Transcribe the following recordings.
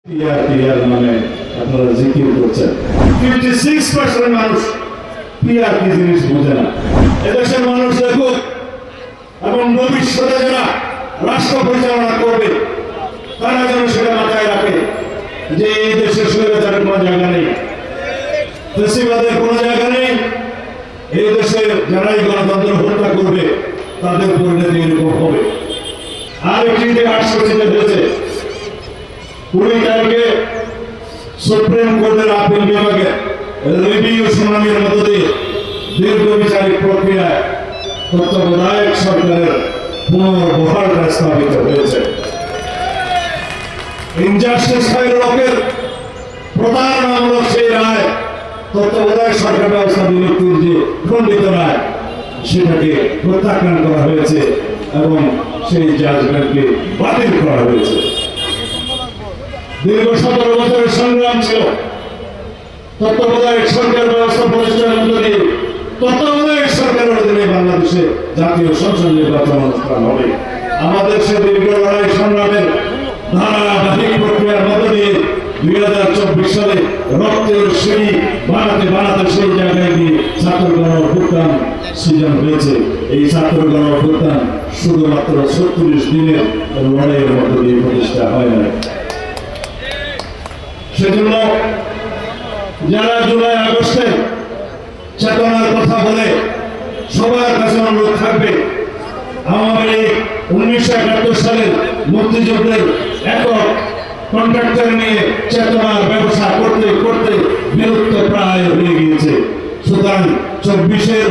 PR মানে আপনারা জিকির করছেন 56% মানুষ পিআর কি জিনিস বোঝে না। এদেশের মানুষ দেখুক এবং ভবিষ্যতে যারা রাষ্ট্র পরিচালনা করবে তারা যেন সেটা মাথায় রাখে যে এই দেশে স্বৈরাচারের কোনো জায়গা নেই, ফ্যাসিবাদের কোনো জায়গা নেই। এই দেশে যারাই গণতন্ত্র হত্যা করবে তাদের পরিণতি এরকম হবে। আর একটি ইতিহাস রচিত হয়েছে 20 তারিখে সুপ্রিম কোর্টের আপিল বিভাগে রিভিউ শুনানির মধ্য দিয়ে দীর্ঘ বিচারিক প্রক্রিয়ায় তত্ত্বাবধায়ক সরকারের পুনর্বহাল প্রস্তাবিত হয়েছে। ইনজাস্টিস ফাইলকের প্রতারণামূলক সেই রায় তত্ত্বাবধায়ক সরকার ব্যবস্থা বিলুপ্তির যে খণ্ডিত রায় সেটাকে প্রত্যাখ্যান করা হয়েছে এবং সেই জাজমেন্টকে বাতিল করা হয়েছে। দীর্ঘ 17 বছরের সংগ্রাম ছিল তত্ত্বাবধায়ক সরকার ব্যবস্থা প্রতিষ্ঠানের মধ্য দিয়ে তত্ত্বাবধায়ক সরকারের অধীনে বাংলাদেশে জাতীয় সংসদ নির্বাচন অনুষ্ঠান হবে। আমাদের সে দীর্ঘ লড়াই সংগ্রামের ধারাবাহিক প্রক্রিয়ার মধ্য দিয়ে 2024 সালে রক্তের সিঁড়ি বানাতে বানাতে সেই জায়গায় গিয়ে ছাত্র গণ অভ্যুত্থান সৃজন হয়েছে। এই ছাত্র গণ অভ্যুত্থান শুধুমাত্র 36 দিনের লড়াইয়ের মধ্য দিয়ে প্রতিষ্ঠা হয় না। সেজন্য যারা জুলাই আগস্টে চেতনার কথা বলে সবার কাছে অনুরোধ থাকবে, আমাদের 1971 সালের মুক্তিযুদ্ধের একক কন্ট্রাক্টর নিয়ে চেতনার ব্যবসা করতে করতে বিলুপ্ত প্রায় হয়ে গিয়েছে। সুতরাং 24-এর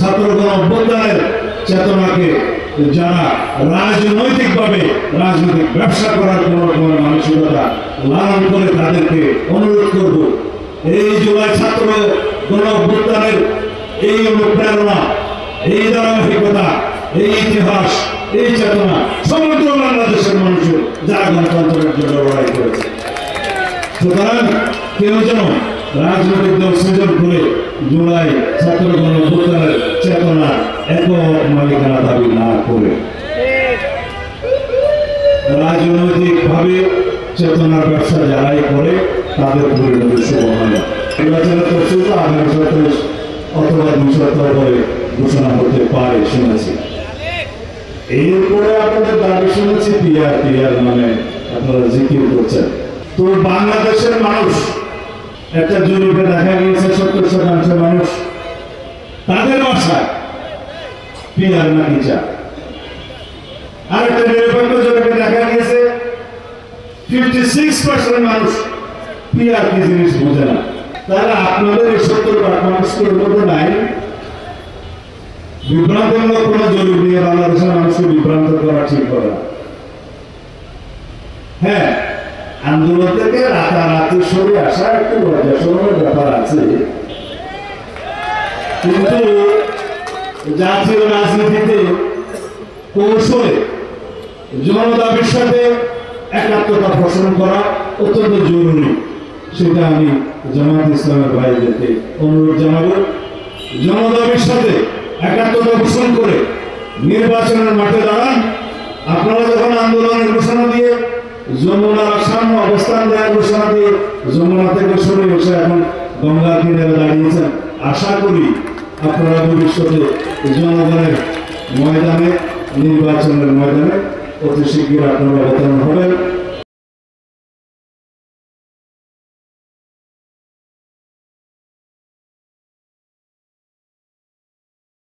ছাত্রগণ অভ্যুত্থানের চেতনাকে যারা রাজনৈতিকভাবে রাজনৈতিক ব্যবসা করার কোন মানসিকতা লালন করে তাদেরকে অনুরোধ করব, এই জুলাই ছাত্র গণ অভ্যুত্থানের এই অনুপ্রেরণা, এই ধারাবাহিকতা, এই ইতিহাস, এই চেতনা সমগ্র বাংলাদেশের মানুষের যারা গণতন্ত্রের জন্য লড়াই করেছে। সুতরাং কেউ যেন রাজনৈতিক দল সৃজন করে জুলাই ছাত্র গণ অভ্যুত্থানের চেতনা একক মালিকানা দাবি না করে রাজনৈতিক ভাবে চেতনার ব্যবসা যারাই করে তাদের পরিণতি শুভ হয় না। নির্বাচনের তফসিল তো আগামী 27 অথবা 2 সপ্তাহ পরে ঘোষণা হতে পারে শুনেছি। এরপরে আপনাদের দাবি শুনেছি পিআর মানে আপনারা জিকির করছেন। তো বাংলাদেশের মানুষ একটা জরিপে দেখা গিয়েছে 70% মানুষ তাদের ভাষায় পিআর নাকি চায়। আর একটা নিরপেক্ষ জরিপে দেখা গিয়েছে 56% মানুষ পিআর কি জিনিস বোঝে না। তাহলে আপনাদের এই 70% মানুষের মধ্যে নাই বিভ্রান্তমূলক কোন জরিপ নিয়ে বাংলাদেশের মানুষকে বিভ্রান্ত করা ঠিক হবে না। হ্যাঁ, আন্দোলন থেকে রাতারাতি সরে আসা একটু লজ্জাশরমের ব্যাপার আছে, কিন্তু জাতীয় রাজনীতিতে কৌশলে জনদাবির সাথে একাত্মতা পোষণ করা অত্যন্ত জরুরি। সেটা আমি জামায়াত ইসলামের ভাইদেরকে অনুরোধ জানাবো, জনদাবির সাথে একাত্মতা পোষণ করে নির্বাচনের মাঠে দাঁড়ান। আপনারা যখন আন্দোলনের ঘোষণা দিয়ে যমুনার সামনে অবস্থান দেওয়ার ঘোষণা দিয়ে যমুনা থেকে সরে এসে এখন গঙ্গার কিনারে দাঁড়িয়েছেন, আশা করি আপনারা ভবিষ্যতে জনগণের ময়দানে নির্বাচনের ময়দানে অতি শীঘ্র আপনারা অবতরণ হবেন।